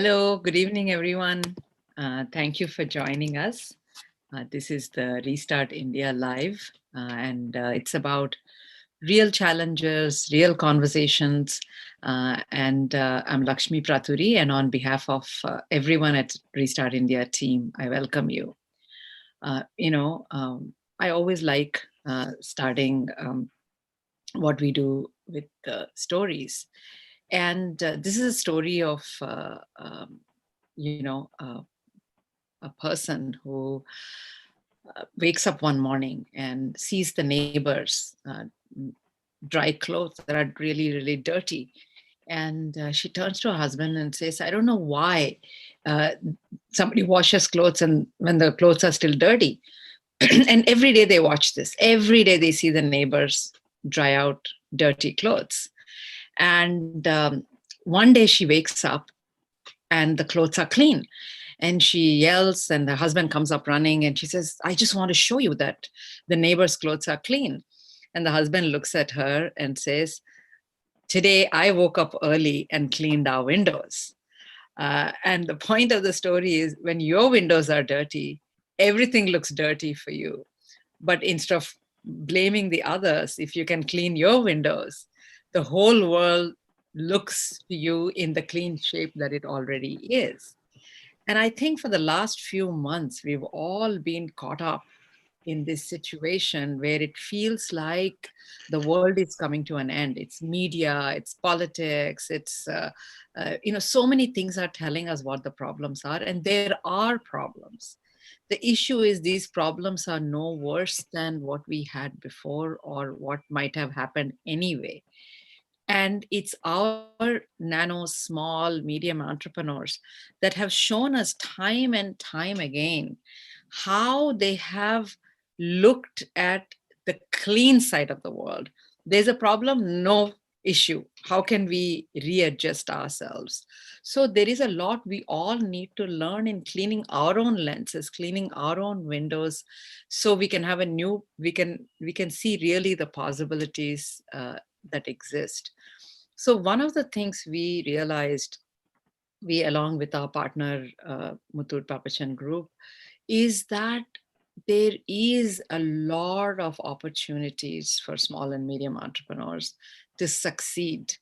Hello, good evening, everyone. Thank you for joining us. This is the Restart India Live, and it's about real challenges, real conversations. And I'm Lakshmi Praturi, and on behalf of everyone at Restart India team, I welcome you. I always like starting what we do with stories. And this is a story of, you know, a person who wakes up one morning and sees the neighbors dry clothes that are really, really dirty. And she turns to her husband and says, I don't know why somebody washes clothes and when the clothes are still dirty. And every day they watch this. Every day they see the neighbors dry out dirty clothes. And one day she wakes up and the clothes are clean. And she yells, and the husband comes up running, and she says, I just want to show you that the neighbor's clothes are clean. And the husband looks at her and says, today I woke up early and cleaned our windows. And the point of the story is when your windows are dirty, everything looks dirty for you. But instead of blaming the others, if you can clean your windows, the whole world looks to you in the clean shape that it already is. And I think for the last few months, we've all been caught up in this situation where it feels like the world is coming to an end. It's media, it's politics, so many things are telling us what the problems are, and there are problems. The issue is these problems are no worse than what we had before or what might have happened anyway. And it's our nano, small, medium entrepreneurs that have shown us time and time again how they have looked at the clean side of the world. There's a problem, no issue. How can we readjust ourselves? So there is a lot we all need to learn in cleaning our own lenses, cleaning our own windows, so we can have we can see really the possibilities that exist. So one of the things we realized, we along with our partner Muthoot Papachan Group, is that there is a lot of opportunities for small and medium entrepreneurs to succeed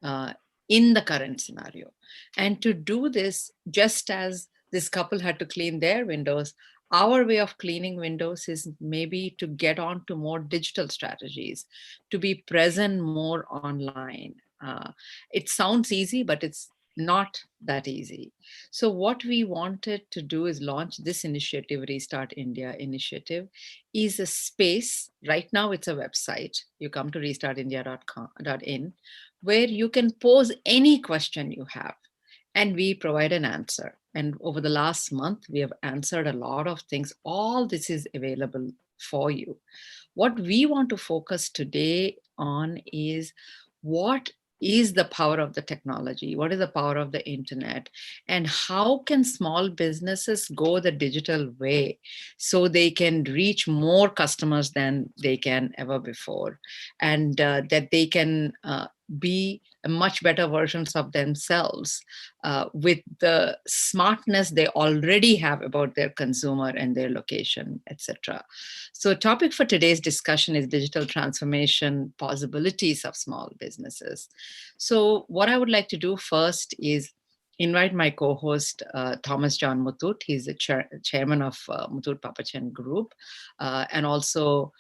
uh, in the current scenario. And to do this, just as this couple had to clean their windows, our way of cleaning windows is maybe to get on to more digital strategies, to be present more online. It sounds easy, but it's not that easy. So what we wanted to do is launch this initiative, Restart India initiative, is a space. Right now it's a website. You come to restartindia.in, where you can pose any question you have and we provide an answer. And over the last month, we have answered a lot of things. All this is available for you. What we want to focus today on is what is the power of the technology? What is the power of the internet? And how can small businesses go the digital way so they can reach more customers than they can ever before? And that they can be much better versions of themselves with the smartness they already have about their consumer and their location, etc. So topic for today's discussion is digital transformation possibilities of small businesses. So what I would like to do first is invite my co-host, Thomas John Muthoot. He's the chairman of Muthoot Papachan Group, and also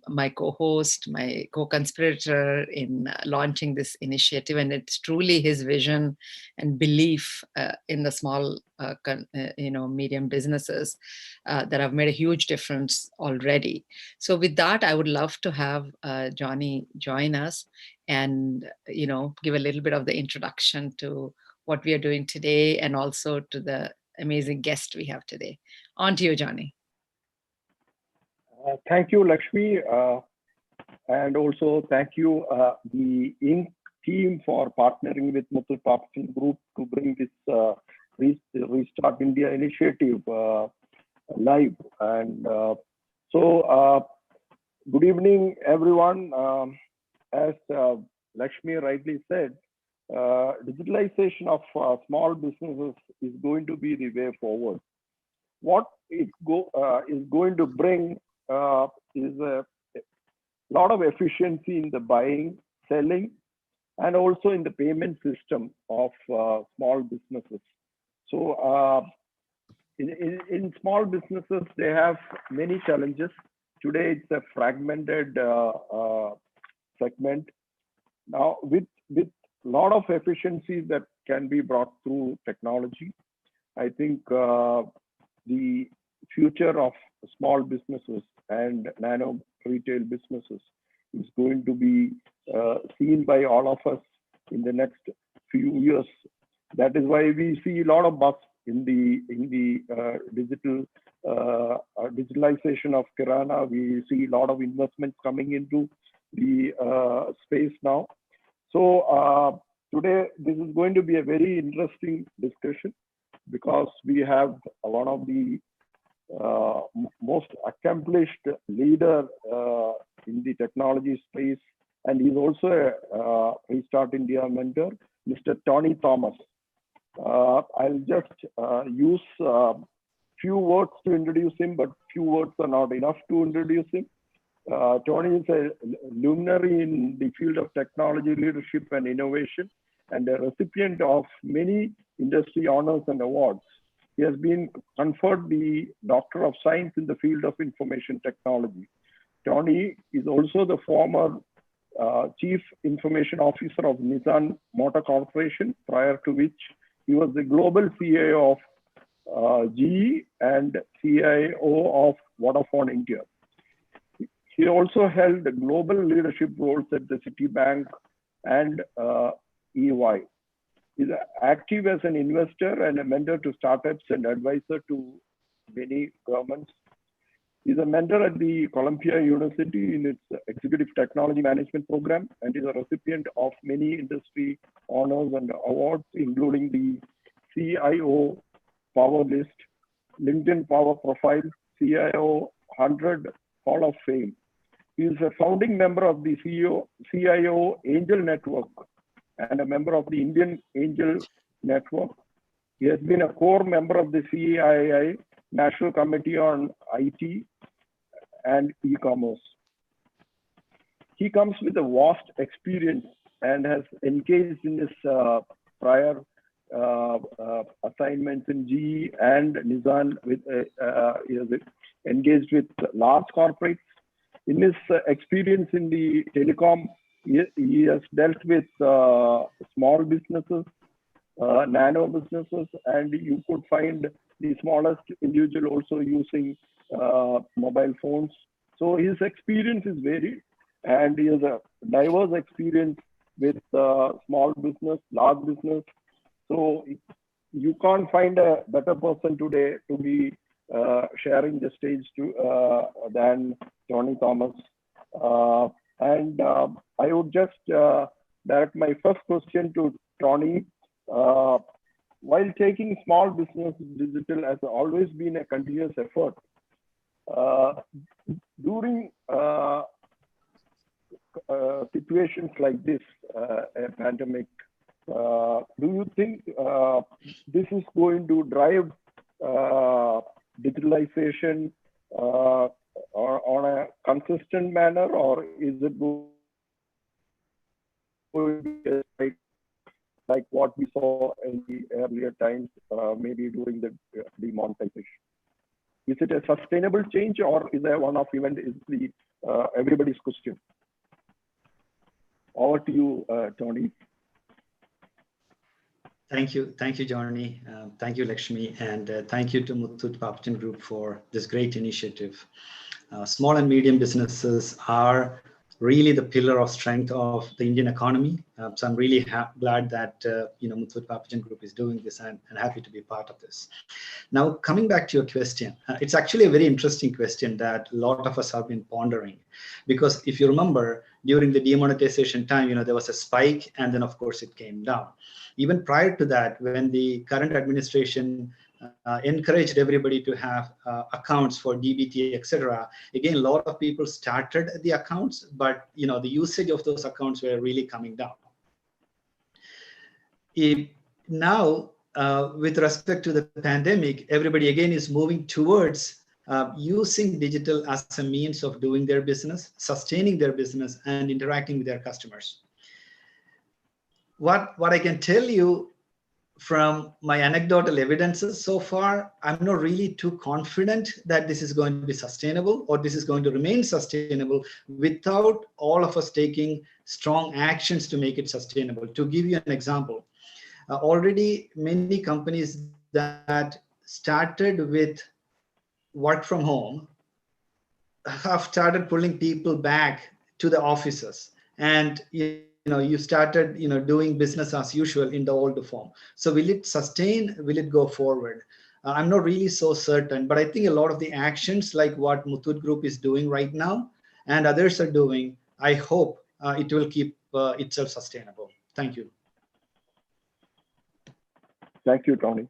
my co-host, my co-conspirator in launching this initiative. And it's truly his vision and belief in the small, medium businesses that have made a huge difference already. So with that, I would love to have Johnny join us and, give a little bit of the introduction to what we are doing today and also to the amazing guest we have today. On to you, Johnny. Thank you, Lakshmi, and also thank you, the Inc. team, for partnering with Muthoot Papachan Group to bring this Restart India initiative live. And good evening, everyone. As Lakshmi rightly said, digitalization of small businesses is going to be the way forward. What it is going to bring is a lot of efficiency in the buying, selling, and also in the payment system of small businesses. So in small businesses, they have many challenges. Today, it's a fragmented segment. Now, with a lot of efficiencies that can be brought through technology, I think the future of small businesses and nano retail businesses is going to be seen by all of us in the next few years. That is why we see a lot of buzz in the digitalization of Kirana. We see a lot of investments coming into the space now. So today, this is going to be a very interesting discussion because we have one of the most accomplished leader in the technology space, and he's also a Restart India mentor, Mr. Tony Thomas. I'll just use few words to introduce him, but few words are not enough to introduce him. Tony is a luminary in the field of technology, leadership, and innovation, and a recipient of many industry honors and awards. He has been conferred the Doctor of Science in the field of information technology. Tony is also the former Chief Information Officer of Nissan Motor Corporation, prior to which he was the global CIO of GE and CIO of Vodafone India. He also held global leadership roles at the Citibank and EY. He's active as an investor and a mentor to startups and advisor to many governments. He's a mentor at the Columbia University in its Executive Technology Management program, and is a recipient of many industry honors and awards, including the CIO Power List, LinkedIn Power Profile, CIO 100 Hall of Fame. He is a founding member of the CIO Angel Network and a member of the Indian Angel Network. He has been a core member of the CII National Committee on IT and E-commerce. He comes with a vast experience and has engaged in his prior assignments in GE and Nissan. He has engaged with large corporates. In his experience in the telecom, he has dealt with small businesses, nano businesses, and you could find the smallest individual also using mobile phones. So his experience is varied, and he has a diverse experience with small business, large business. So you can't find a better person today to be sharing the stage than Tony Thomas. And I would just direct my first question to Tony. While taking small business digital has always been a continuous effort, during situations like this, a pandemic, do you think this is going to drive digitalization on a consistent manner, or is it going to be like what we saw in the earlier times, maybe during the demonetization? Is it a sustainable change, or is it a one-off event? Is the everybody's question. Over to you, Tony. Thank you, Johnny. Thank you, Lakshmi, and thank you to Muthoot Papajan Group for this great initiative. Small and medium businesses are really the pillar of strength of the Indian economy. So I'm really glad that Muthoot Papajan Group is doing this, and happy to be part of this. Now, coming back to your question, it's actually a very interesting question that a lot of us have been pondering, because if you remember, during the demonetization time, there was a spike, and then of course it came down. Even prior to that, when the current administration encouraged everybody to have accounts for DBT, etc. Again, a lot of people started the accounts, but the usage of those accounts were really coming down. now, with respect to the pandemic, everybody again is moving towards using digital as a means of doing their business, sustaining their business, and interacting with their customers. What I can tell you from my anecdotal evidences so far, I'm not really too confident that this is going to be sustainable or this is going to remain sustainable without all of us taking strong actions to make it sustainable. To give you an example, already many companies that started with work from home have started pulling people back to the offices, and you started doing business as usual in the old form. So will it sustain? Will it go forward? I'm not really so certain, but I think a lot of the actions like what Muthoot Group is doing right now and others are doing, I hope it will keep itself sustainable. Thank you. Thank you, Tony.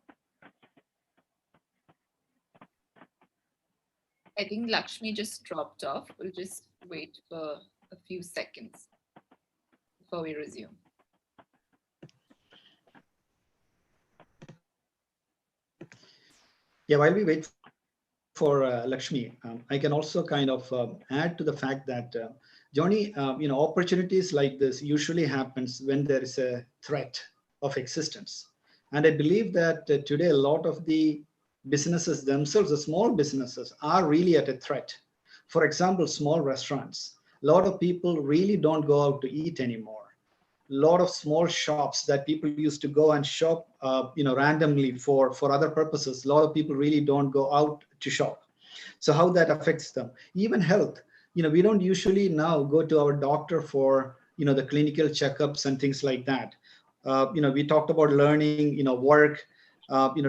I think Lakshmi just dropped off. We'll just wait for a few seconds before we resume. Yeah, while we wait for Lakshmi, I can also kind of add to the fact that Johnny, opportunities like this usually happens when there is a threat of existence. And I believe that today a lot of the businesses themselves, the small businesses, are really at a threat. For example, small restaurants. A lot of people really don't go out to eat anymore. A lot of small shops that people used to go and shop, randomly for other purposes. A lot of people really don't go out to shop. So how that affects them. Even health. We don't usually now go to our doctor for, the clinical checkups and things like that. We talked about learning, work,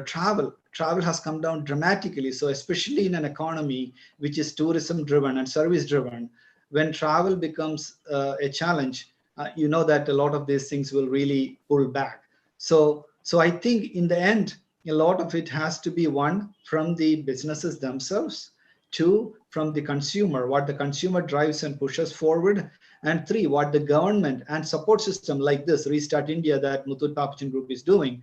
travel. Travel has come down dramatically. So especially in an economy which is tourism driven and service driven, when travel becomes a challenge, that a lot of these things will really pull back. So I think in the end, a lot of it has to be, one, from the businesses themselves, two, from the consumer, what the consumer drives and pushes forward, and three, what the government and support system like this Restart India that Muthoot Papachan Group is doing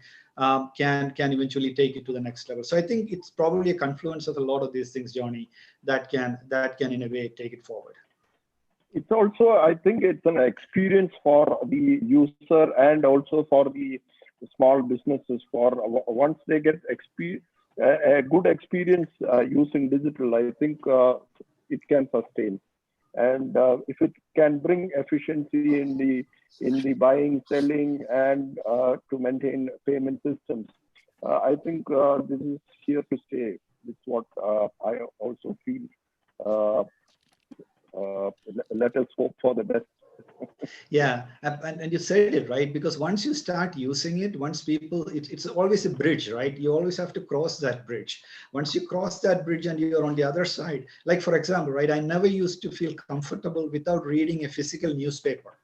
can eventually take it to the next level. So I think it's probably a confluence of a lot of these things, Johnny, that can in a way take it forward. It's also, I think it's an experience for the user and also for the small businesses. For once they get a good experience using digital, I think it can sustain. And if it can bring efficiency in the buying, selling, and to maintain payment systems, I think this is here to stay. It's what I also feel. Let us hope for the best. Yeah, and you said it right, because once you start using it, once people, it's always a bridge, right? You always have to cross that bridge. Once you cross that bridge and you're on the other side, like for example, right, I never used to feel comfortable without reading a physical newspaper.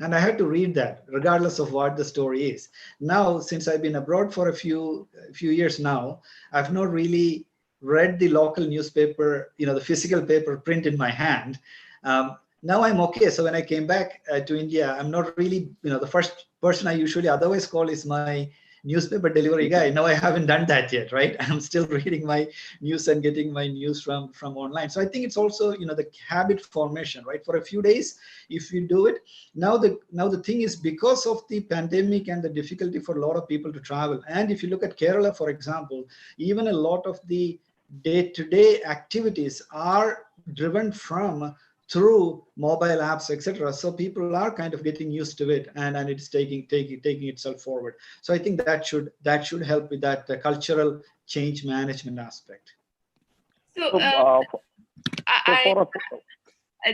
And I had to read that regardless of what the story is. Now, since I've been abroad for a few years now, I've not really read the local newspaper, the physical paper print in my hand. Now I'm okay. So when I came back to India, I'm not really, the first person I usually otherwise call is my newspaper delivery guy. Now I haven't done that yet, right? I'm still reading my news and getting my news from online. So I think it's also, the habit formation, right? For a few days, if you do it, now the thing is, because of the pandemic and the difficulty for a lot of people to travel. And if you look at Kerala, for example, even a lot of the day-to-day activities are driven through mobile apps, etc. So people are kind of getting used to it, and it's taking itself forward. So I think that should help with that cultural change management aspect. So,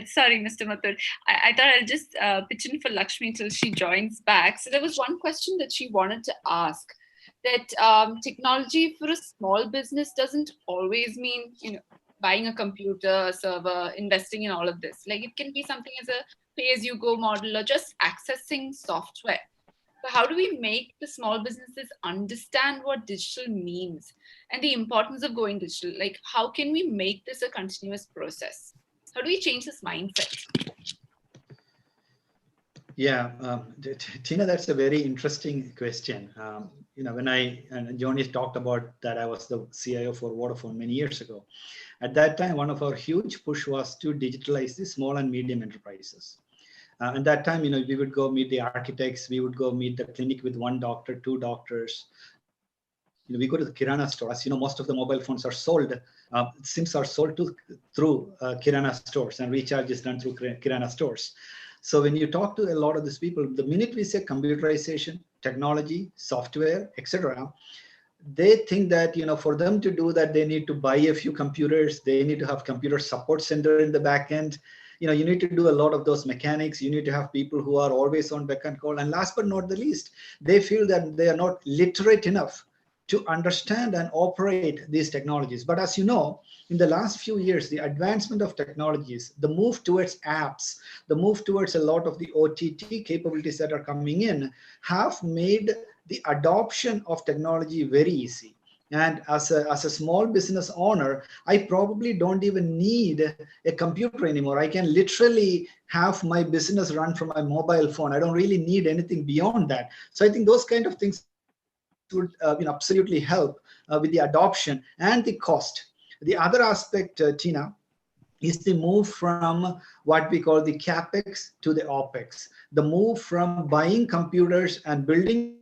sorry, Mr. Muthoot. I thought I'll just pitch in for Lakshmi till she joins back. So there was one question that she wanted to ask, that technology for a small business doesn't always mean, buying a computer, a server, investing in all of this. Like, it can be something as a pay-as-you-go model or just accessing software. So how do we make the small businesses understand what digital means and the importance of going digital? Like, how can we make this a continuous process? How do we change this mindset? Yeah, Tina, that's a very interesting question. When and Johnny talked about that, I was the CIO for Vodafone many years ago. At that time, one of our huge push was to digitalize the small and medium enterprises. And that time, we would go meet the architects, we would go meet the clinic with one doctor, two doctors. We go to the Kirana store. As you know, most of the mobile phones are sold. SIMs are sold through Kirana stores, and recharge is done through Kirana stores. So when you talk to a lot of these people, the minute we say computerization, technology, software, etc., they think that for them to do that, they need to buy a few computers, they need to have computer support center in the back end. You need to do a lot of those mechanics, you need to have people who are always on beck and call, and last but not the least, they feel that they are not literate enough to understand and operate these technologies. But as you know, in the last few years, the advancement of technologies, the move towards apps, the move towards a lot of the OTT capabilities that are coming in have made the adoption of technology very easy. And as a small business owner, I probably don't even need a computer anymore. I can literally have my business run from my mobile phone. I don't really need anything beyond that. So I think those kind of things would absolutely help with the adoption and the cost. The other aspect, Tina, is the move from what we call the capex to the opex, the move from buying computers and building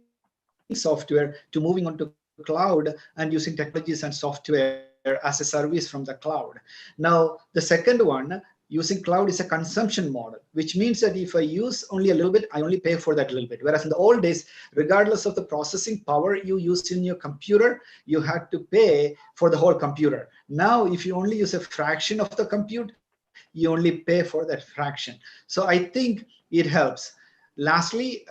software to moving on to cloud and using technologies and software as a service from the cloud. Now, the second one, using cloud is a consumption model, which means that if I use only a little bit, I only pay for that little bit. Whereas in the old days, regardless of the processing power you used in your computer, you had to pay for the whole computer. Now, if you only use a fraction of the compute, you only pay for that fraction. So I think it helps. Lastly,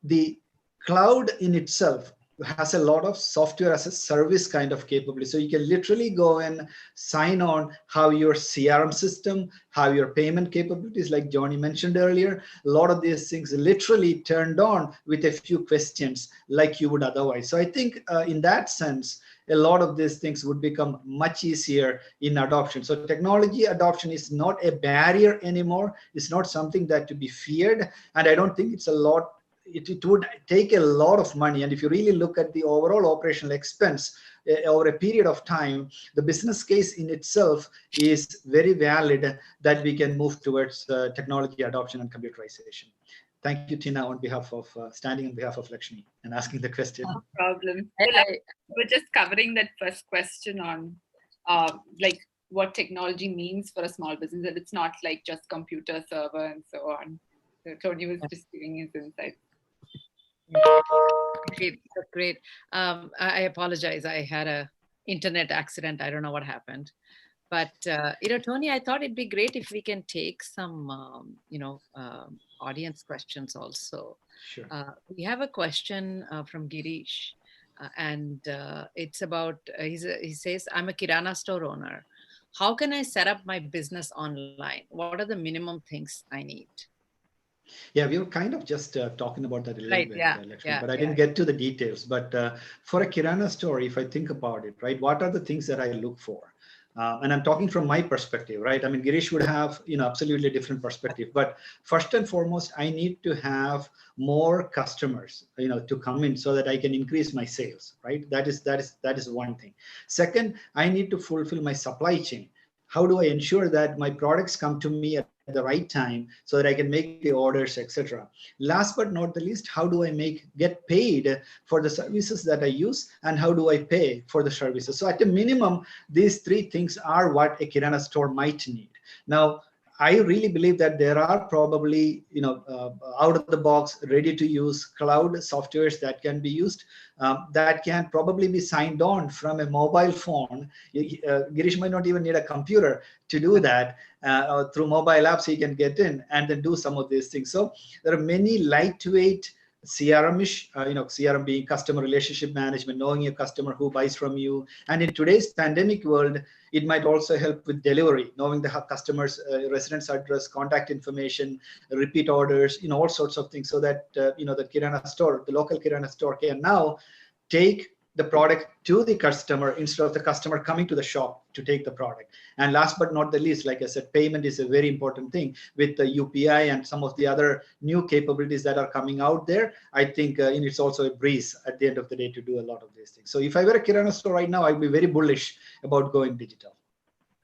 the cloud in itself has a lot of software as a service kind of capability. So you can literally go and sign on how your CRM system, how your payment capabilities, like Johnny mentioned earlier, a lot of these things literally turned on with a few questions like you would otherwise. So I think in that sense, a lot of these things would become much easier in adoption. So technology adoption is not a barrier anymore. It's not something that to be feared. And I don't think it's a lot. It would take a lot of money. And if you really look at the overall operational expense over a period of time, the business case in itself is very valid that we can move towards technology adoption and computerization. Thank you, Tina, on behalf of standing on behalf of Lakshmi and asking the question. No problem. We're just covering that first question on like what technology means for a small business. That it's not like just computer, server, and so on. So Tony was just giving his insight. Great, great. I apologize. I had a internet accident. I don't know what happened. But, Tony, I thought it'd be great if we can take some, audience questions also. Sure. We have a question from Girish, and it's about, he says, I'm a Kirana store owner. How can I set up my business online? What are the minimum things I need? Yeah, we were kind of just talking about that a little bit, yeah, but I didn't get to the details. But for a Kirana store, if I think about it, right, what are the things that I look for? And I'm talking from my perspective, right? I mean, Girish would have, absolutely different perspective. But first and foremost, I need to have more customers, to come in so that I can increase my sales, right? That is one thing. Second, I need to fulfill my supply chain. How do I ensure that my products come to me at the right time so that I can make the orders, etc. Last but not the least, how do I get paid for the services that I use, and how do I pay for the services? So at a minimum, these three things are what a Kirana store might need. Now, I really believe that there are probably, out of the box, ready to use cloud softwares that can be used, that can probably be signed on from a mobile phone. Girish might not even need a computer to do that. Through mobile apps, he can get in and then do some of these things. So there are many lightweight CRM-ish, CRM being customer relationship management, knowing your customer who buys from you. And in today's pandemic world, it might also help with delivery, knowing the customer's residence address, contact information, repeat orders, all sorts of things, so that the Kirana store, the local Kirana store, can now take the product to the customer instead of the customer coming to the shop to take the product. And last but not the least, like I said, payment is a very important thing with the UPI and some of the other new capabilities that are coming out there. I think it's also a breeze at the end of the day to do a lot of these things. So if I were a Kirana store right now, I'd be very bullish about going digital.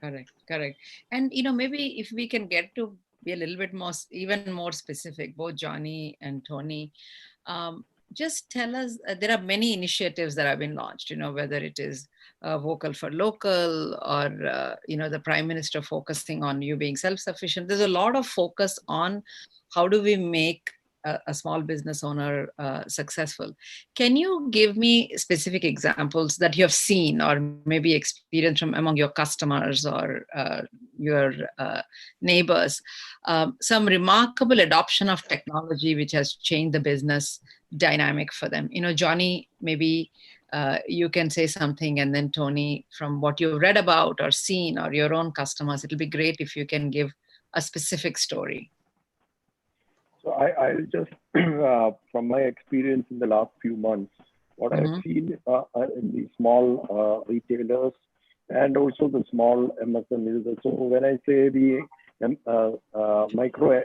Correct. And, maybe if we can get to be a little bit more, even more specific, both Johnny and Tony, just tell us, there are many initiatives that have been launched, whether it is Vocal for Local or, the Prime Minister focusing on you being self-sufficient. There's a lot of focus on how do we make a small business owner successful. Can you give me specific examples that you have seen or maybe experienced from among your customers or your neighbors? Some remarkable adoption of technology which has changed the business dynamic for them. Johnny, maybe you can say something, and then Tony, from what you've read about or seen or your own customers, it'll be great if you can give a specific story. So I'll just, from my experience in the last few months, what I've seen in the small retailers and also the small MSMEs. So when I say the micro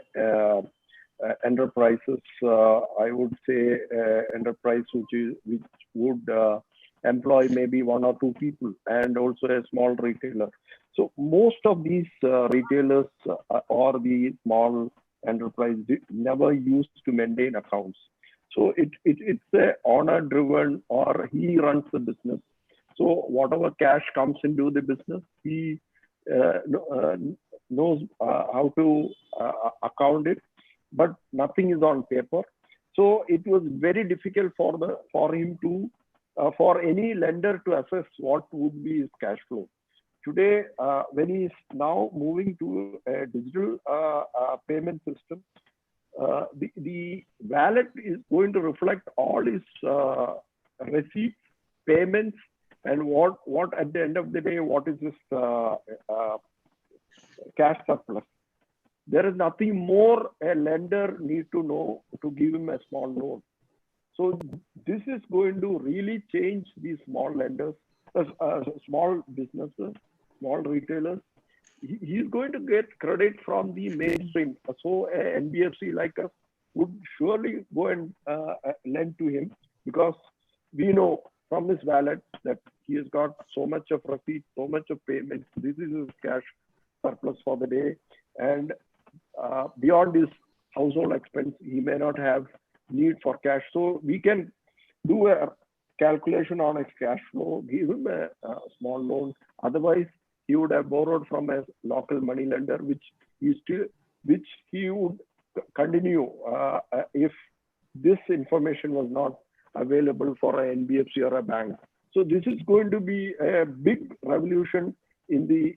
enterprises, I would say enterprise which would employ maybe 1 or 2 people, and also a small retailer. So most of these retailers or the small enterprise never used to maintain accounts. So it's a owner driven, or he runs the business. So whatever cash comes into the business, he knows how to account it, but nothing is on paper. So it was very difficult for him to, for any lender to assess what would be his cash flow. Today, when he's now moving to a digital payment system, the wallet is going to reflect all his receipts, payments, and what at the end of the day, what is his cash surplus. There is nothing more a lender needs to know to give him a small loan. So this is going to really change these small lenders, small businesses, small retailers. He's going to get credit from the mainstream. So an NBFC like us would surely go and lend to him, because we know from his wallet that he has got so much of receipt, so much of payment. This is his cash surplus for the day. And beyond his household expense, he may not have need for cash. So we can do a calculation on his cash flow, give him a small loan. Otherwise, he would have borrowed from a local money lender, which he would continue if this information was not available for an NBFC or a bank. So this is going to be a big revolution in the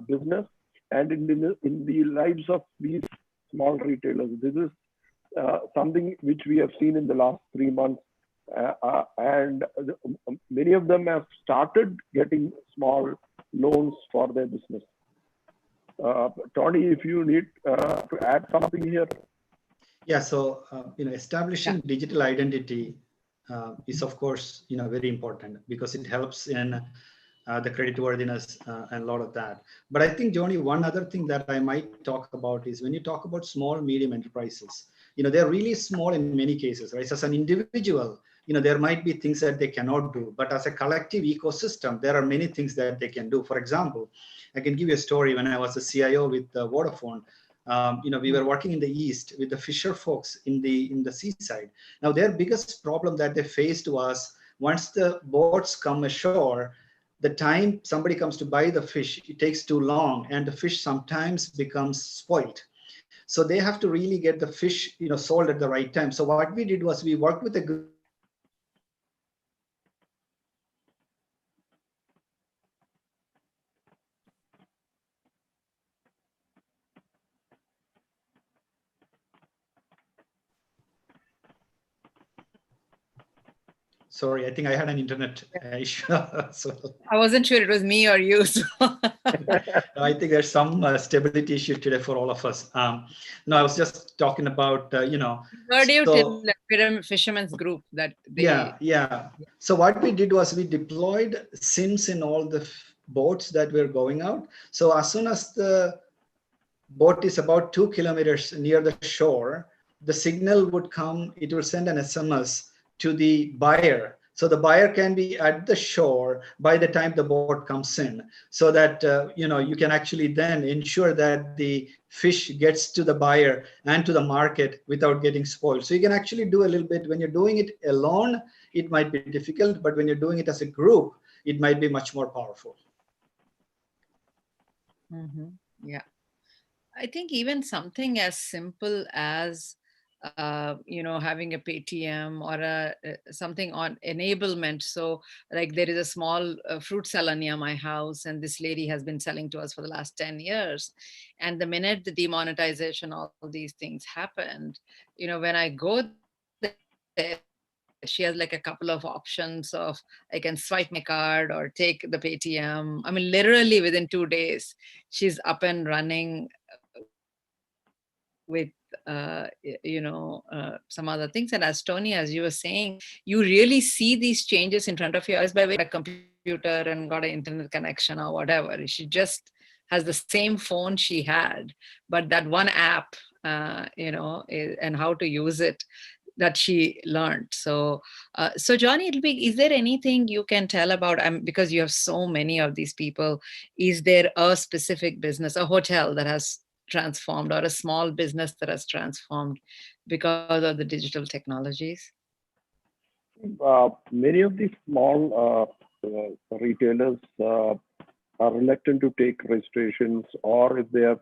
business and in the lives of these small retailers. This is something which we have seen in the last 3 months, and many of them have started getting small loans for their business. Tony, if you need to add something here. Yeah, so establishing digital identity is of course very important, because it helps in the creditworthiness and a lot of that. But I think, Johnny, one other thing that I might talk about is when you talk about small, medium enterprises, they're really small in many cases, right? So as an individual, there might be things that they cannot do, but as a collective ecosystem, there are many things that they can do. For example, I can give you a story. When I was a CIO with Vodafone, we were working in the East with the fisher folks in the seaside. Now, their biggest problem that they faced was, once the boats come ashore, the time somebody comes to buy the fish, it takes too long, and the fish sometimes becomes spoiled. So they have to really get the fish, sold at the right time. So what we did was we worked with a Sorry, I think I had an internet issue. So I wasn't sure it was me or you. So. I think there's some stability issue today for all of us. No, I was just talking about, Heard you so till the fishermen's group that they. yeah. So what we did was we deployed SIMs in all the boats that were going out. So as soon as the boat is about 2 kilometers near the shore, the signal would come, it will send an SMS to the buyer. So the buyer can be at the shore by the time the boat comes in, so that you can actually then ensure that the fish gets to the buyer and to the market without getting spoiled. So you can actually do a little bit. When you're doing it alone, it might be difficult, but when you're doing it as a group, it might be much more powerful. Yeah. I think even something as simple as having a Paytm or something on enablement. So like there is a small fruit seller near my house, and this lady has been selling to us for the last 10 years. And the minute the demonetization, all these things happened, when I go there, she has like a couple of options of I can swipe my card or take the Paytm. I mean, literally within 2 days, she's up and running with some other things. And as Tony, as you were saying, you really see these changes in front of your eyes by way of a computer and got an internet connection or whatever. She just has the same phone she had, but that one app, and how to use it, that she learned. So Johnny, is there anything you can tell about, because you have so many of these people, is there a specific business, a hotel that has transformed, or a small business that has transformed because of the digital technologies? Many of the small retailers are reluctant to take registrations, or if they are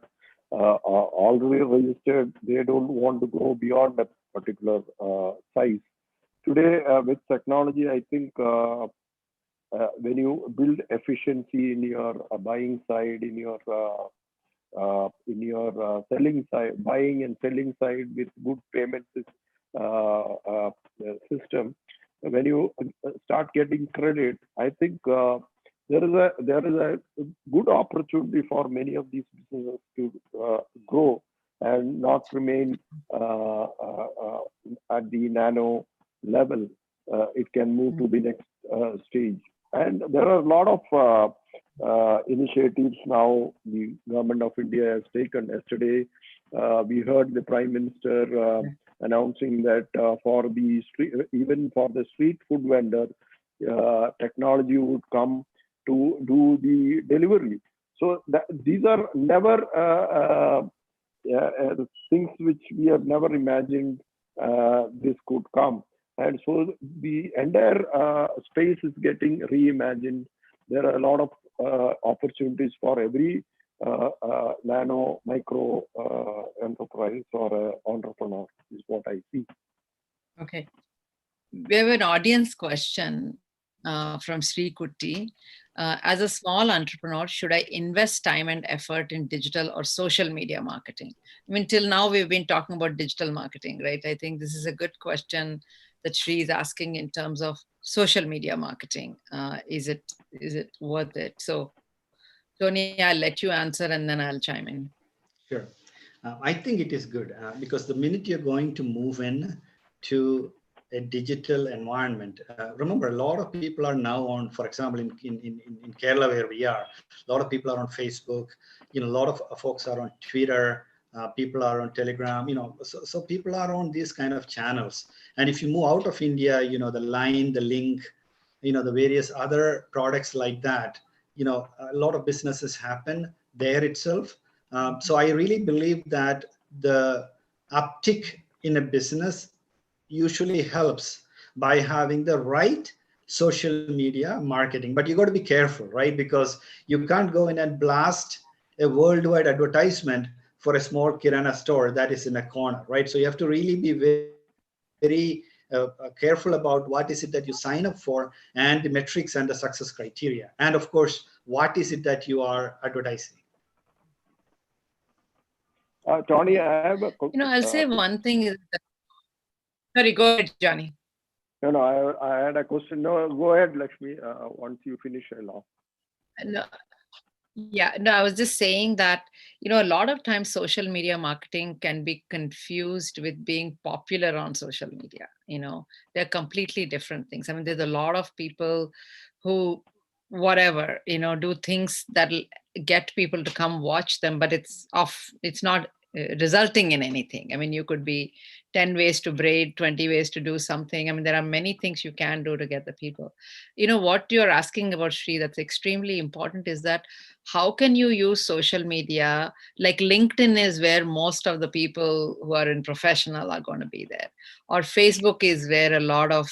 already registered, they don't want to go beyond a particular size. Today, with technology, I think when you build efficiency in your buying side, in your selling side, buying and selling side with good payment system, when you start getting credit, I think there is a good opportunity for many of these businesses to grow and not remain at the nano level. It can move to the next stage. And there are a lot of initiatives now the government of India has taken. Yesterday, we heard the Prime Minister announcing that for the street, even for the street food vendor, technology would come to do the delivery. So these are never things which we have never imagined this could come. And so the entire space is getting reimagined. There are a lot of opportunities for every nano, micro enterprise or entrepreneur, is what I see. Okay. We have an audience question from Sri Kutti. As a small entrepreneur, should I invest time and effort in digital or social media marketing? I mean, till now we've been talking about digital marketing, right? I think this is a good question that Sri is asking in terms of social media marketing. Is it worth it? So, Tony, I'll let you answer and then I'll chime in. Sure. I think it is good because the minute you're going to move in to a digital environment, remember, a lot of people are now on, for example, in Kerala where we are, a lot of people are on Facebook, a lot of folks are on Twitter, people are on Telegram, so people are on these kind of channels. And if you move out of India, the Line, the Link, the various other products like that, a lot of businesses happen there itself. So I really believe that the uptick in a business usually helps by having the right social media marketing. But you got to be careful, right? Because you can't go in and blast a worldwide advertisement for a small kirana store that is in a corner, right? So you have to really be very careful about what is it that you sign up for and the metrics and the success criteria. And of course, what is it that you are advertising? Johnny, I have a I'll say one thing is that, sorry, go ahead, Johnny. No, I had a question. No, go ahead, Lakshmi. Once you finish, I'll ask. No, Yeah, no, I was just saying that, a lot of times social media marketing can be confused with being popular on social media. They're completely different things. I mean, there's a lot of people who, whatever, do things that'll get people to come watch them, but it's not resulting in anything. I mean, you could be 10 ways to braid, 20 ways to do something. I mean, there are many things you can do to get the people. What you're asking about, Shri, that's extremely important is that how can you use social media? Like LinkedIn is where most of the people who are in professional are going to be there, or Facebook is where a lot of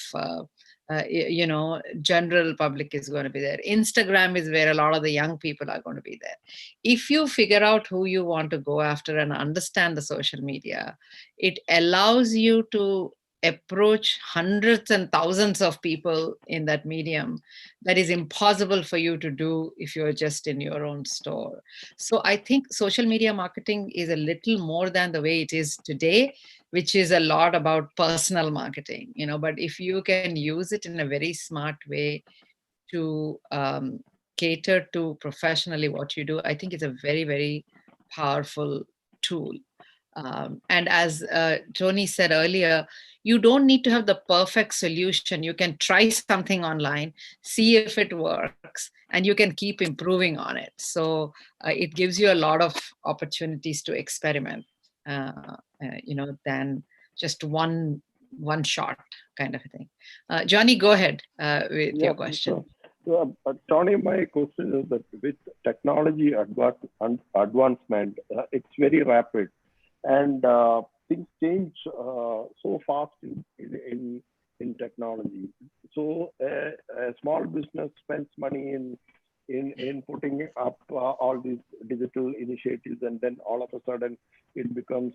general public is going to be there. Instagram is where a lot of the young people are going to be there. If you figure out who you want to go after and understand the social media, it allows you to approach hundreds and thousands of people in that medium that is impossible for you to do if you're just in your own store. So I think social media marketing is a little more than the way it is today, which is a lot about personal marketing, but if you can use it in a very smart way to cater to professionally what you do, I think it's a very, very powerful tool. And as Tony said earlier, you don't need to have the perfect solution. You can try something online, see if it works, and you can keep improving on it. So it gives you a lot of opportunities to experiment, than just one shot kind of a thing. Johnny, go ahead with your question. Tony, my question is that with technology advancement, it's very rapid. And things change so fast in technology. So a small business spends money in putting up all these digital initiatives, and then all of a sudden it becomes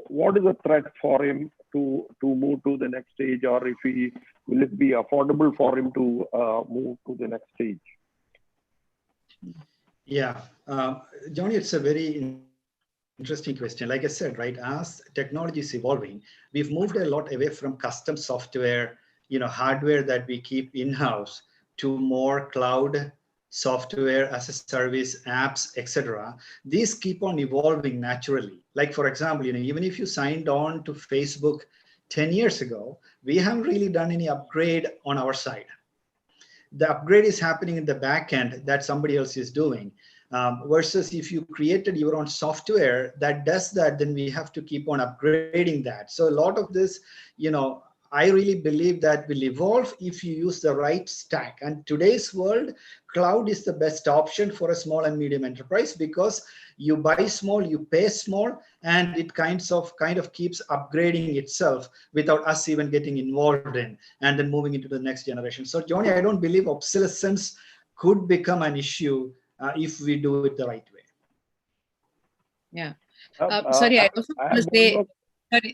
what is the threat for him to move to the next stage, or will it be affordable for him to move to the next stage? Yeah, Johnny, it's a very interesting question. Like I said, right, as technology is evolving, we've moved a lot away from custom software, hardware that we keep in-house, to more cloud software as a service, apps, etc. These keep on evolving naturally. Like, for example, even if you signed on to Facebook 10 years ago, we haven't really done any upgrade on our side. The upgrade is happening in the back end that somebody else is doing. Versus if you created your own software that does that, then we have to keep on upgrading that. So a lot of this, I really believe that will evolve if you use the right stack. And today's world, cloud is the best option for a small and medium enterprise, because you buy small, you pay small, and it kind of keeps upgrading itself without us even getting involved in, and then moving into the next generation. So Johnny, I don't believe obsolescence could become an issue if we do it the right way. Yeah. Sorry, I also want to say,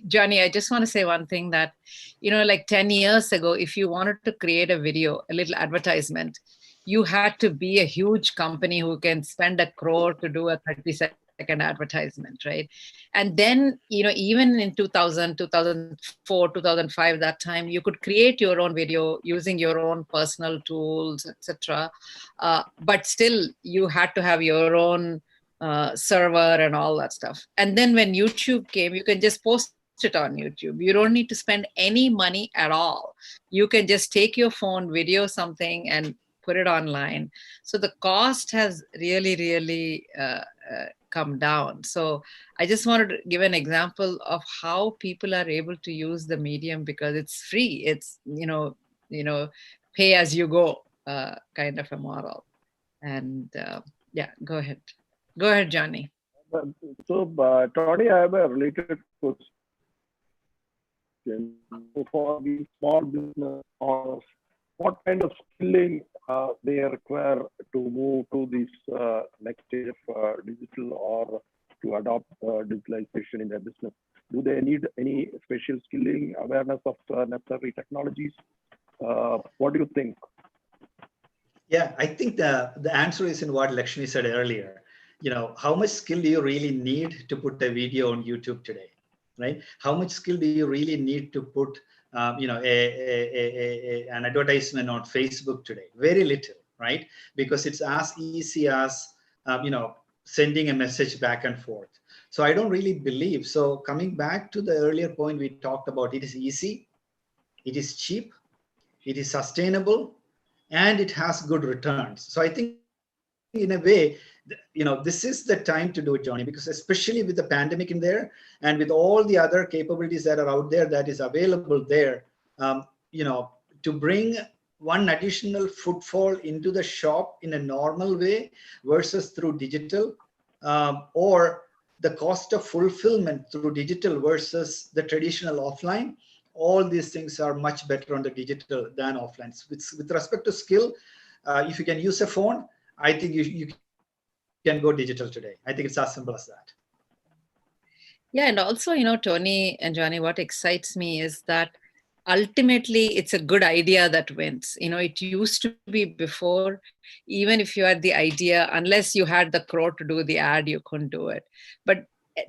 Johnny, I just want to say one thing that, like 10 years ago, if you wanted to create a video, a little advertisement, you had to be a huge company who can spend $1 crore to do a 30-second advertisement, right? And then, even in 2000, 2004, 2005, that time, you could create your own video using your own personal tools, etc. But still, you had to have your own server and all that stuff. And then when YouTube came, you can just post it on YouTube. You don't need to spend any money at all. You can just take your phone, video something, and put it online. So the cost has really, really come down. So I just wanted to give an example of how people are able to use the medium, because it's free. It's, pay as you go kind of a model. And yeah, go ahead. Go ahead, Johnny. So, Tony, I have a related question. For the small business owners, what kind of skilling they require to move to this next stage of digital, or to adopt digitalization in their business? Do they need any special skilling, awareness of necessary technologies? What do you think? Yeah, I think the answer is in what Lakshmi said earlier. How much skill do you really need to put a video on YouTube today, right? How much skill do you really need to put an advertisement on Facebook today. Very little, right? Because it's as easy as sending a message back and forth. So I don't really believe. So coming back to the earlier point we talked about, it is easy, it is cheap, it is sustainable, and it has good returns. So I think in a way, this is the time to do it, Johnny, because especially with the pandemic in there and with all the other capabilities that are out there that is available there, to bring one additional footfall into the shop in a normal way versus through digital, or the cost of fulfillment through digital versus the traditional offline, all these things are much better on the digital than offline. With respect to skill, if you can use a phone, I think you can go digital today. I think it's as simple as that. Yeah, and also, Tony and Johnny, what excites me is that ultimately it's a good idea that wins. It used to be before, even if you had the idea, unless you had the crore to do the ad, you couldn't do it. But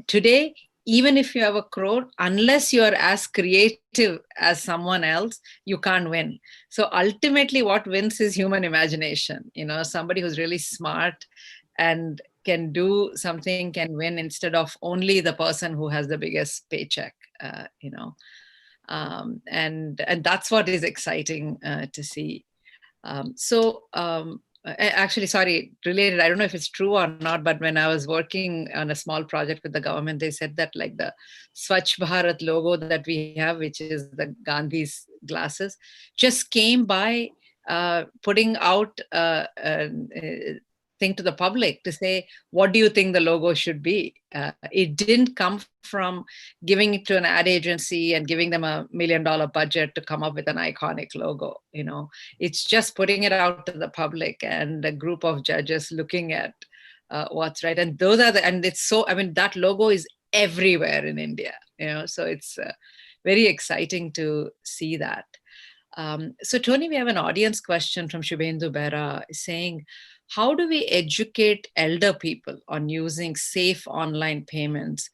today, even if you have a crore, unless you're as creative as someone else, you can't win. So ultimately what wins is human imagination. Somebody who's really smart and can do something can win instead of only the person who has the biggest paycheck, and that's what is exciting to see. Actually, sorry, related, I don't know if it's true or not, but when I was working on a small project with the government, they said that like the Swachh Bharat logo that we have, which is the Gandhi's glasses, just came by putting out thing to the public to say, what do you think the logo should be? It didn't come from giving it to an ad agency and giving them $1 million budget to come up with an iconic logo. It's just putting it out to the public and a group of judges looking at what's right. And those are and it's so, that logo is everywhere in India, so it's very exciting to see that. So Tony, we have an audience question from Shubhendu Bera saying, how do we educate elder people on using safe online payments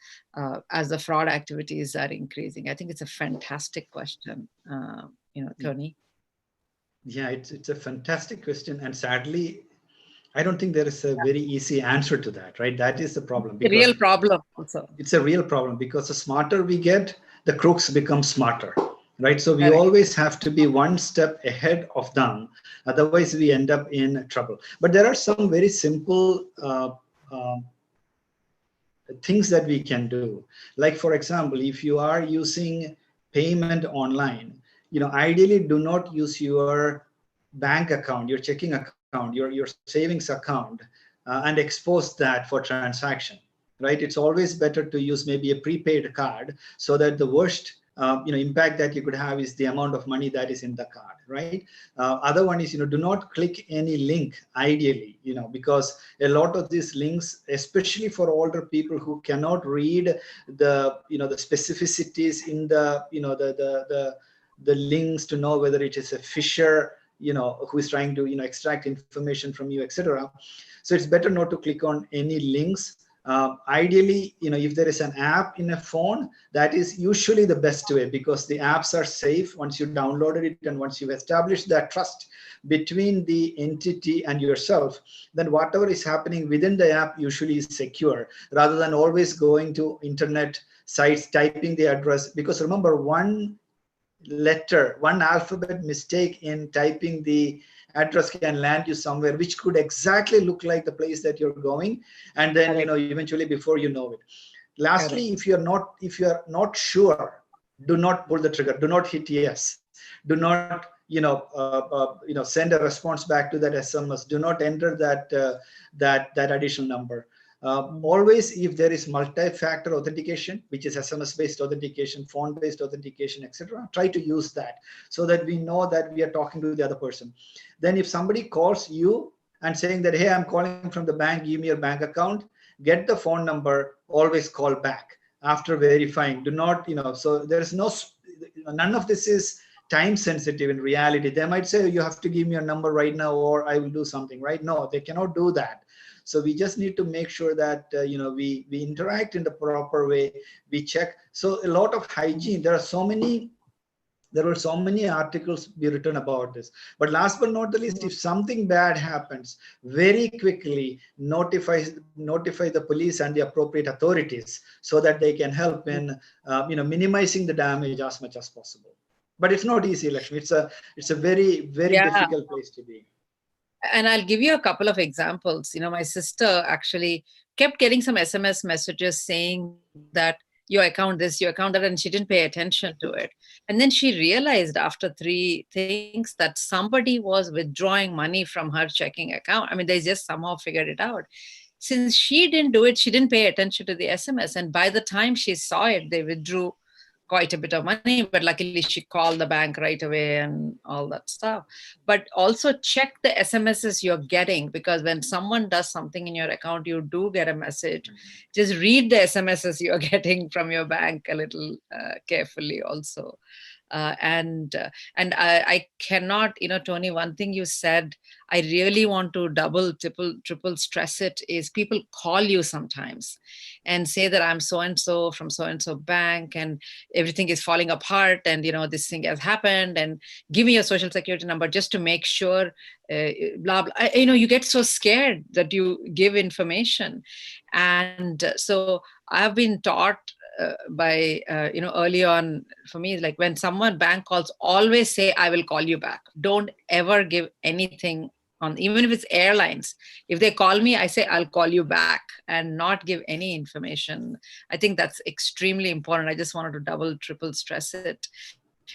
as the fraud activities are increasing? I think it's a fantastic question, Tony. Yeah, it's a fantastic question. And sadly, I don't think there is a very easy answer to that, right? That is the problem. It's a real problem also. It's a real problem because the smarter we get, the crooks become smarter. Right. So we always have to be one step ahead of them. Otherwise, we end up in trouble. But there are some very simple things that we can do. Like, for example, if you are using payment online, ideally do not use your bank account, your checking account, your savings account, and expose that for transaction. Right. It's always better to use maybe a prepaid card so that the worst impact that you could have is the amount of money that is in the card, right? Other one is, do not click any link, ideally, because a lot of these links, especially for older people who cannot read the, the specificities in the, the links to know whether it is a phisher, who is trying to, extract information from you, etc. So it's better not to click on any links. Ideally, if there is an app in a phone, that is usually the best way because the apps are safe once you downloaded it and once you've established that trust between the entity and yourself, then whatever is happening within the app usually is secure rather than always going to internet sites, typing the address. Because remember, one letter, one alphabet mistake in typing the address can land you somewhere which could exactly look like the place that you're going, and then eventually before you know it. Lastly, if you're not sure, do not pull the trigger, do not hit yes, do not send a response back to that SMS, do not enter that additional number. Always, if there is multi-factor authentication, which is SMS-based authentication, phone-based authentication, etc., try to use that so that we know that we are talking to the other person. Then if somebody calls you and saying that, hey, I'm calling from the bank, give me your bank account, get the phone number, always call back after verifying. Do not, so there is none of this is time sensitive in reality. They might say, you have to give me your number right now or I will do something, right? No, they cannot do that. So we just need to make sure that, we interact in the proper way, we check. So a lot of hygiene, there are so many There were so many articles be written about this. But last but not the least, if something bad happens, very quickly notify the police and the appropriate authorities so that they can help in minimizing the damage as much as possible. But it's not easy, Lakshmi. It's a very, very difficult place to be. And I'll give you a couple of examples. My sister actually kept getting some SMS messages saying that your account this, your account that, and she didn't pay attention to it. And then she realized after 3 things that somebody was withdrawing money from her checking account. I mean, they just somehow figured it out. Since she didn't do it, she didn't pay attention to the SMS. And by the time she saw it, they withdrew quite a bit of money, but luckily she called the bank right away and all that stuff. But also check the SMSs you're getting, because when someone does something in your account, you do get a message. Just read the SMSs you're getting from your bank a little carefully also. And I cannot, Tony, one thing you said, I really want to double, triple stress it, is people call you sometimes and say that I'm so-and-so from so-and-so bank and everything is falling apart and, this thing has happened and give me your social security number just to make sure, blah, blah. You get so scared that you give information. And so I've been taught by early on, for me, like when someone bank calls, always say I will call you back. Don't ever give anything on, even if it's airlines. If they call me, I say I'll call you back and not give any information. I think that's extremely important. I just wanted to double, triple stress it.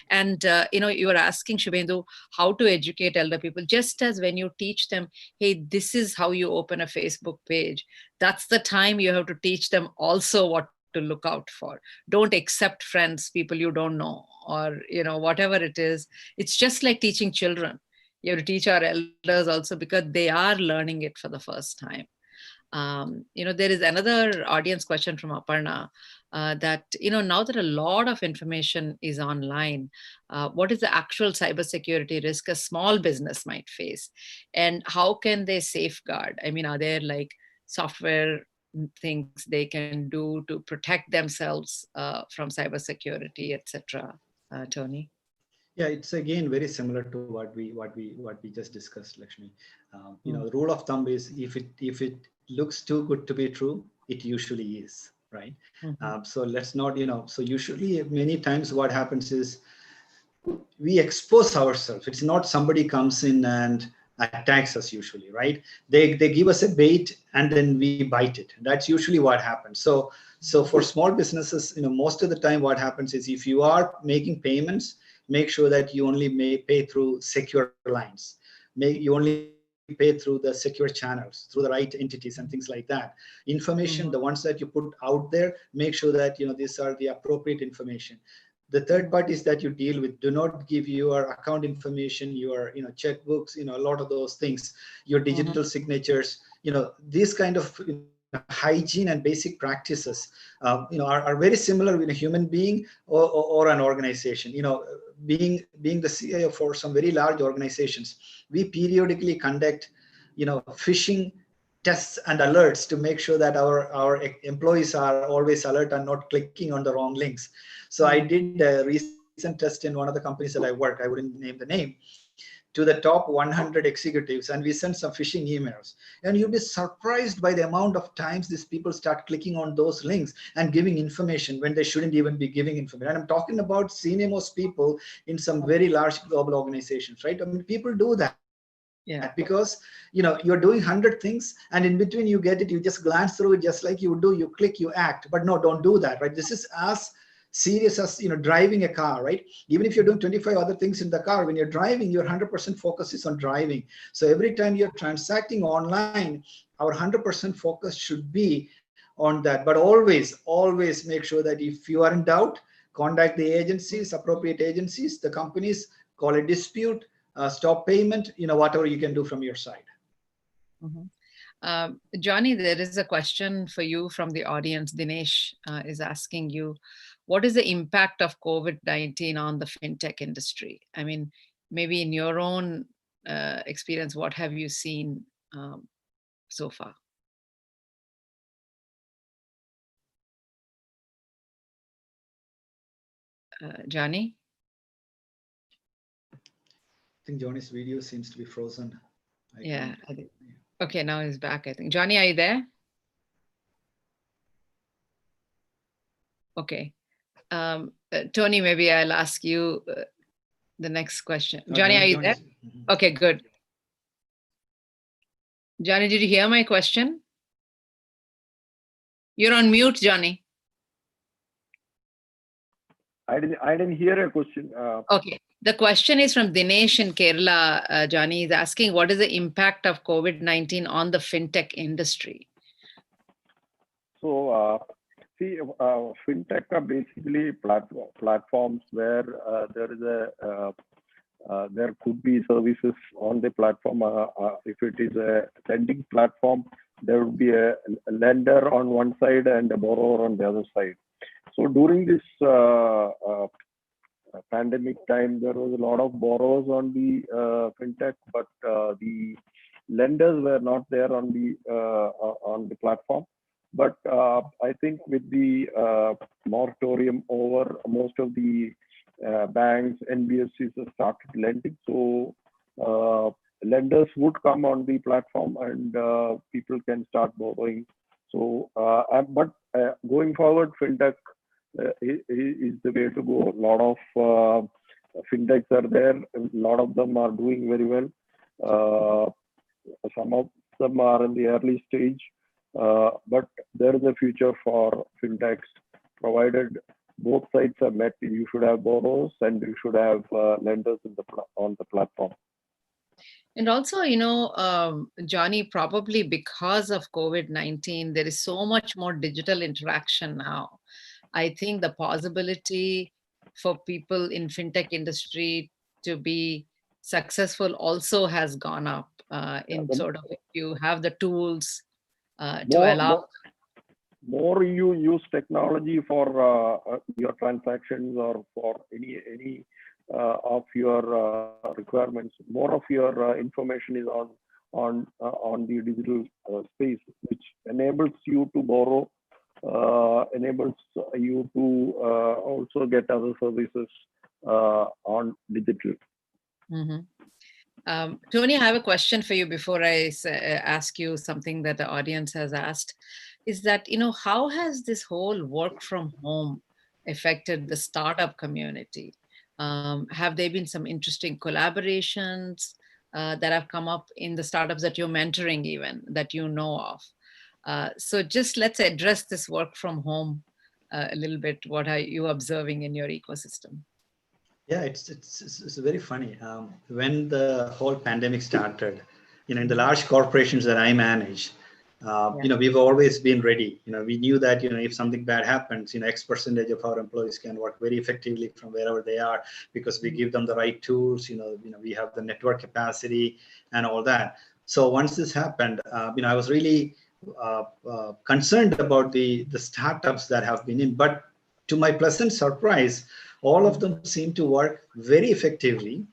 And you were asking, Shubhendu, how to educate elder people. Just as when you teach them, hey, this is how you open a Facebook page, that's the time you have to teach them also what to look out for. Don't accept friends, people you don't know, or whatever it is. It's just like teaching children. You have to teach our elders also, because they are learning it for the first time. There is another audience question from Aparna, that now that a lot of information is online, what is the actual cybersecurity risk a small business might face, and how can they safeguard? I mean, are there like software things they can do to protect themselves from cybersecurity, etc.? Tony? Yeah, it's again very similar to what we just discussed, Lakshmi. The rule of thumb is if it looks too good to be true, it usually is, right? So let's not, so usually many times what happens is we expose ourselves. It's not somebody comes in and attacks us usually, right? They give us a bait and then we bite it. That's usually what happens. So for small businesses, most of the time what happens is if you are making payments, make sure that you only may pay through secure lines. You only pay through the secure channels, through the right entities and things like that. Information, the ones that you put out there, make sure that these are the appropriate information. The third part is that you deal with, do not give your account information, your checkbooks, a lot of those things, your digital signatures, these kind of hygiene and basic practices are very similar with a human being or an organization. Being the CIO for some very large organizations, we periodically conduct phishing tests and alerts to make sure that our employees are always alert and not clicking on the wrong links. So I did a recent test in one of the companies that I work, I wouldn't name the name, to the top 100 executives, and we sent some phishing emails. And you'll be surprised by the amount of times these people start clicking on those links and giving information when they shouldn't even be giving information. And I'm talking about senior most people in some very large global organizations, right? I mean, people do that. Yeah, because you're doing 100 things and in between you get it, you just glance through it just like you would do, you click, you act. But no, don't do that, right? This is as serious as driving a car, right? Even if you're doing 25 other things in the car, when you're driving, your 100% focus is on driving. So every time you're transacting online, our 100% focus should be on that. But always make sure that if you are in doubt, contact the agencies, appropriate agencies, the companies, call a dispute, stop payment, whatever you can do from your side. Johnny, there is a question for you from the audience. Dinesh is asking you, what is the impact of COVID-19 on the fintech industry? I mean, maybe in your own experience, what have you seen so far? Johnny? think Johnny's video seems to be frozen. Yeah. Okay, now he's back, I think. Johnny, are you there? Okay. Tony, maybe I'll ask you the next question. Johnny, are you there? Okay, good. Johnny, did you hear my question? You're on mute, Johnny. I didn't hear a question. Okay. The question is from Dinesh in Kerala. Johnny is asking, what is the impact of COVID-19 on the fintech industry? So, see, fintech are basically platforms where there could be services on the platform. If it is a lending platform, there would be a lender on one side and a borrower on the other side. So during this pandemic time, there was a lot of borrowers on the fintech, but the lenders were not there on the platform. But I think with the moratorium over, most of the banks, NBFCs have started lending. So lenders would come on the platform and people can start borrowing. So, but going forward, fintech is the way to go. A lot of fintechs are there. A lot of them are doing very well. Some of them are in the early stage. But there is a future for fintechs, provided both sides are met. You should have borrowers and you should have lenders on the platform. And also, you know, Johnny, probably because of COVID-19, there is so much more digital interaction now. I think the possibility for people in fintech industry to be successful also has gone up in sort of, if you have the tools to allow. More you use technology for your transactions or for any of your requirements, more of your information is on the digital space, which enables you to borrow, enables you to also get other services on digital. Mm-hmm. Tony, I have a question for you before I ask you something that the audience has asked. Is that, you know, how has this whole work from home affected the startup community? Have there been some interesting collaborations that have come up in the startups that you're mentoring, even that you know of? So just let's address this work from home a little bit. What are you observing in your ecosystem? Yeah, it's very funny. When the whole pandemic started, you know, in the large corporations that I manage, you know, we've always been ready. You know, we knew that, you know, if something bad happens, you know, X percentage of our employees can work very effectively from wherever they are because we give them the right tools. You know, we have the network capacity and all that. So once this happened, you know, I was really concerned about the startups that have been in. But to my pleasant surprise, all of them seem to work very effectively,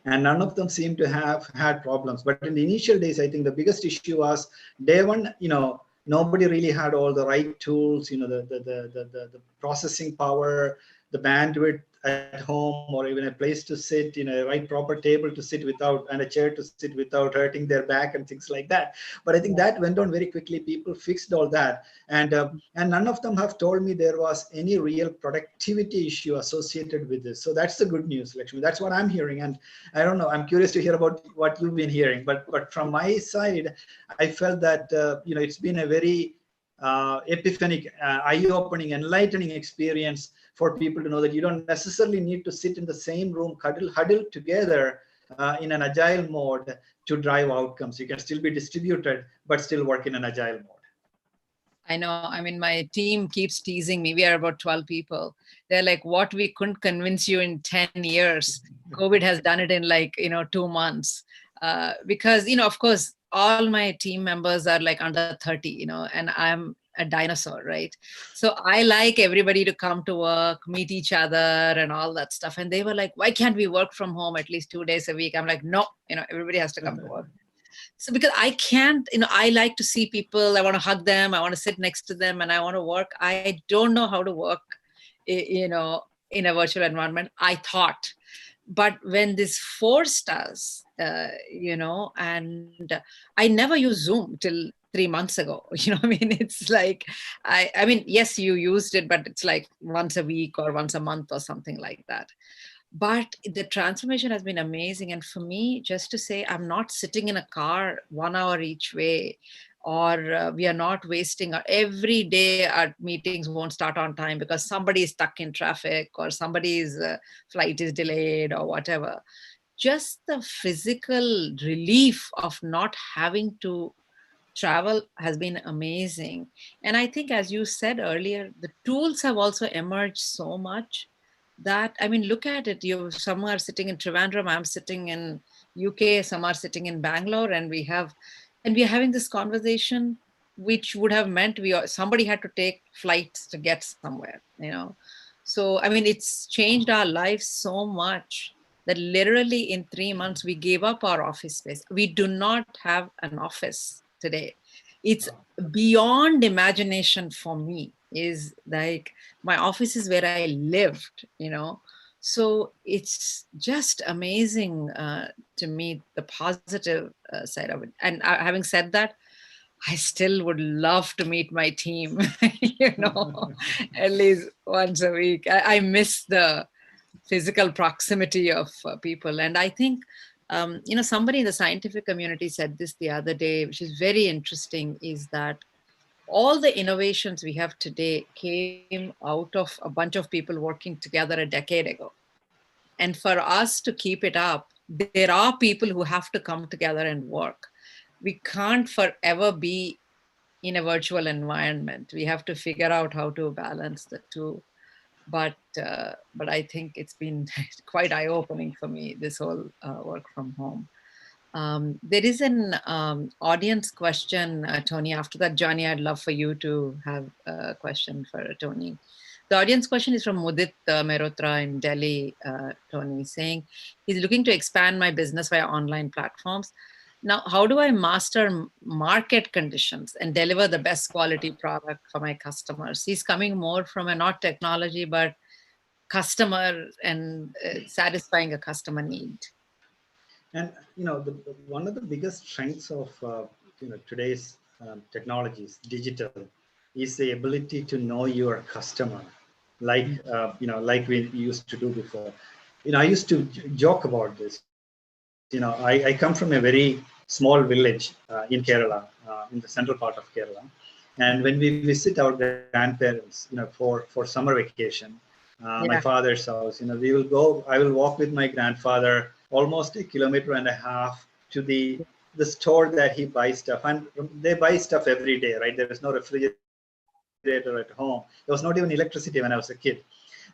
and none of them seem to have had problems. But in the initial days, I think the biggest issue was day one, you know, nobody really had all the right tools, you know, the processing power, the bandwidth at home, or even a place to sit, you know, a right proper table to sit without, and a chair to sit without hurting their back and things like that. But I think that went on very quickly. People fixed all that, and none of them have told me there was any real productivity issue associated with this. So that's the good news, Lakshmi. That's what I'm hearing, and I don't know. I'm curious to hear about what you've been hearing. But from my side, I felt that you know, it's been a very epiphanic, eye-opening, enlightening experience for people to know that you don't necessarily need to sit in the same room, huddled together in an agile mode to drive outcomes. You can still be distributed, but still work in an agile mode. I know. I mean, my team keeps teasing me. We are about 12 people. They're like, what we couldn't convince you in 10 years, COVID has done it in like, you know, 2 months. Because, you know, of course, all my team members are like under 30, you know, and I'm a dinosaur, right? So I like everybody to come to work, meet each other and all that stuff. And they were like, why can't we work from home at least 2 days a week? I'm like, no, you know, everybody has to come to work. So because I can't, you know, I like to see people, I want to hug them, I want to sit next to them, and I want to work. I don't know how to work, you know, in a virtual environment. I thought. but when this forced us, and I never used Zoom till 3 months ago. I mean, it's like, I mean, yes, you used it, but it's like once a week or once a month or something like that. But the transformation has been amazing. And for me, just to say, I'm not sitting in a car 1 hour each way, or we are not wasting every day our meetings won't start on time because somebody is stuck in traffic or somebody's flight is delayed or whatever. Just the physical relief of not having to travel has been amazing. And I think, as you said earlier, the tools have also emerged so much that, I mean, look at it. Some are sitting in Trivandrum, I'm sitting in UK, some are sitting in Bangalore, and we are having this conversation, which would have meant somebody had to take flights to get somewhere. So I mean, it's changed our lives so much that literally in 3 months we gave up our office space. We do not have an office today. It's beyond imagination for me. Is like, my office is where I lived. So it's just amazing to me, the positive side of it. And having said that, I still would love to meet my team, at least once a week. I miss the physical proximity of people. And I think, somebody in the scientific community said this the other day, which is very interesting, is that all the innovations we have today came out of a bunch of people working together a decade ago. And for us to keep it up, there are people who have to come together and work. We can't forever be in a virtual environment. We have to figure out how to balance the two. But I think it's been quite eye-opening for me, this whole work from home. There is an audience question, Tony. After that, Johnny, I'd love for you to have a question for Tony. The audience question is from Mudit Mehrotra in Delhi, Tony, saying he's looking to expand my business via online platforms. Now, how do I master market conditions and deliver the best quality product for my customers? He's coming more from a not technology, but customer and satisfying a customer need. And one of the biggest strengths of today's technologies, digital, is the ability to know your customer, like like we used to do before. I used to joke about this. I come from a very small village in Kerala, in the central part of Kerala, and when we visit our grandparents, for summer vacation, my father's house, we will go. I will walk with my grandfather almost 1.5 kilometers to the store that he buys stuff, and they buy stuff every day, right? There is no refrigerator at home. There was not even electricity when I was a kid.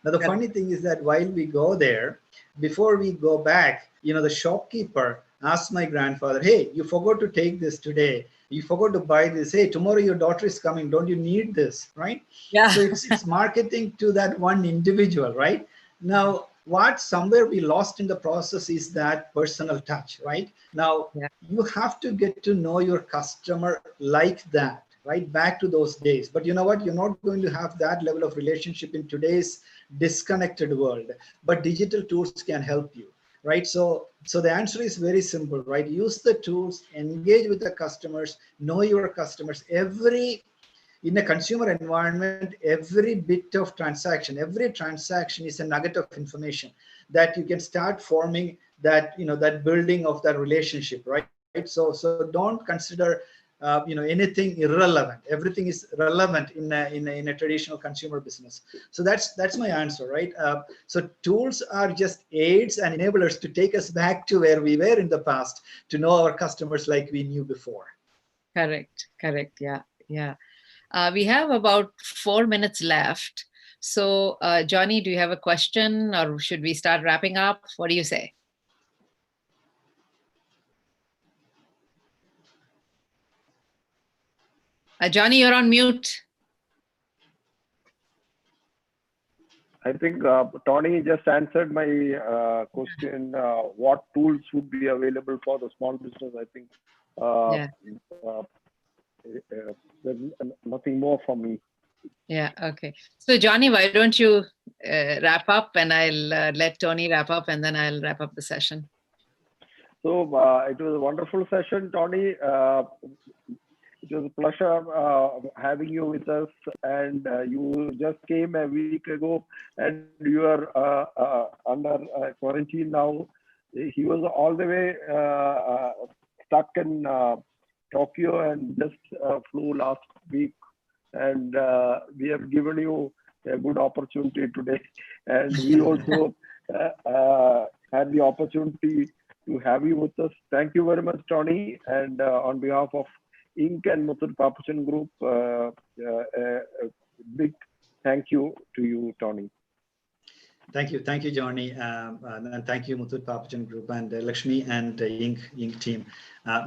Now, the funny thing is that while we go there, before we go back, the shopkeeper asks my grandfather, "Hey, you forgot to take this today. You forgot to buy this. Hey, tomorrow your daughter is coming. Don't you need this?" Right? Yeah. So it's marketing to that one individual, right? Now, what somewhere we lost in the process is that personal touch, right? Now, you have to get to know your customer like that, right? Back to those days. But you know what? You're not going to have that level of relationship in today's disconnected world, but digital tools can help you, right? So the answer is very simple, right? Use the tools, engage with the customers, know your customers. In a consumer environment, every bit of transaction, every transaction is a nugget of information that you can start forming that, that building of that relationship, right? So don't consider anything irrelevant. Everything is relevant in a traditional consumer business. So that's my answer, right? So tools are just aids and enablers to take us back to where we were in the past, to know our customers like we knew before. Correct. Yeah. We have about 4 minutes left. So, Johnny, do you have a question, or should we start wrapping up? What do you say? Johnny, you're on mute. I think Tony just answered my question. What tools would be available for the small business? I think there's nothing more from me. Yeah, okay. So Johnny, why don't you wrap up, and I'll let Tony wrap up, and then I'll wrap up the session. So it was a wonderful session, Tony. It was a pleasure having you with us, and you just came a week ago, and you are under quarantine now. He was all the way stuck in Tokyo and just flew last week, and we have given you a good opportunity today, and we also had the opportunity to have you with us. Thank you very much, Tony, and on behalf of Inc. and Muthoot Papuchan Group, a big thank you to you, Tony. Thank you, Johnny, and thank you, Muthoot Papuchan Group and Lakshmi and Inc. team.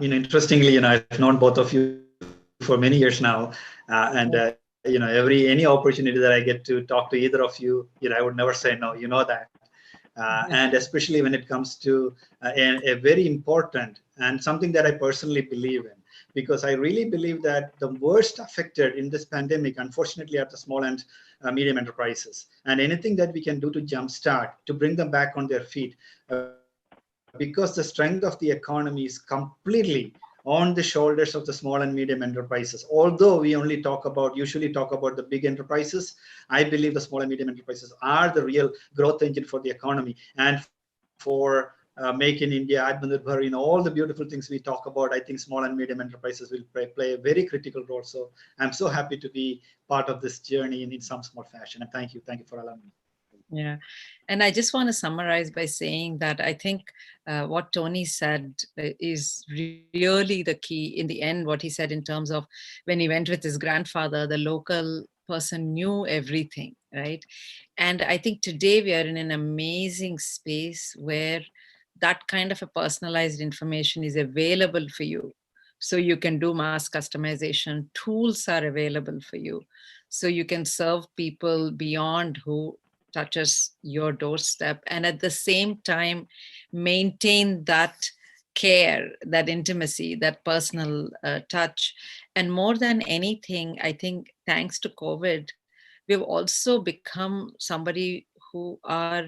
Interestingly, I've known both of you for many years now, and any opportunity that I get to talk to either of you, I would never say no. You know that. And especially when it comes to a very important and something that I personally believe in, because I really believe that the worst affected in this pandemic, unfortunately, are the small and medium enterprises. And anything that we can do to jumpstart, to bring them back on their feet, because the strength of the economy is completely on the shoulders of the small and medium enterprises. Although we usually talk about the big enterprises, I believe the small and medium enterprises are the real growth engine for the economy and for Make in India, Atmanirbhar, all the beautiful things we talk about. I think small and medium enterprises will play a very critical role. So I'm so happy to be part of this journey in some small fashion. And thank you for allowing me. Yeah. And I just want to summarize by saying that I think what Tony said is really the key in the end, what he said in terms of when he went with his grandfather, the local person knew everything, right? And I think today we are in an amazing space where that kind of a personalized information is available for you. So you can do mass customization. Tools are available for you. So you can serve people beyond who touches your doorstep, and at the same time maintain that care, that intimacy, that personal touch. And more than anything, I think thanks to COVID, we've also become somebody who are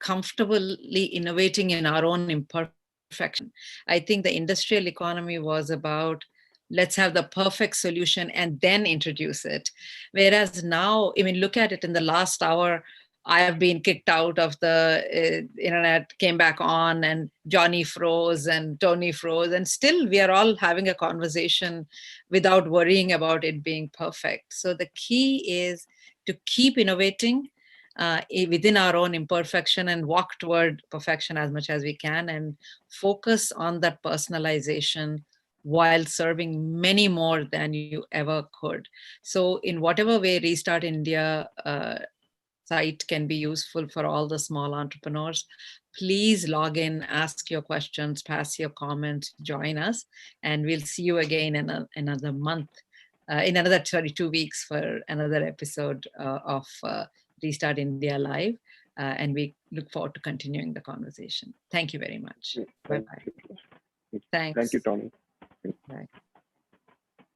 comfortably innovating in our own imperfection. I think the industrial economy was about let's have the perfect solution and then introduce it. Whereas now, I mean, look at it in the last hour, I have been kicked out of the internet, came back on, and Johnny froze and Tony froze. And still, we are all having a conversation without worrying about it being perfect. So the key is to keep innovating within our own imperfection and walk toward perfection as much as we can, and focus on that personalization while serving many more than you ever could. So in whatever way Restart India site can be useful for all the small entrepreneurs, please log in, ask your questions, pass your comments, join us, and we'll see you again in another month, in another 2 weeks for another episode of Restart India Live. And we look forward to continuing the conversation. Thank you very much. Bye-bye. Thank Thanks. you, Tony. Bye.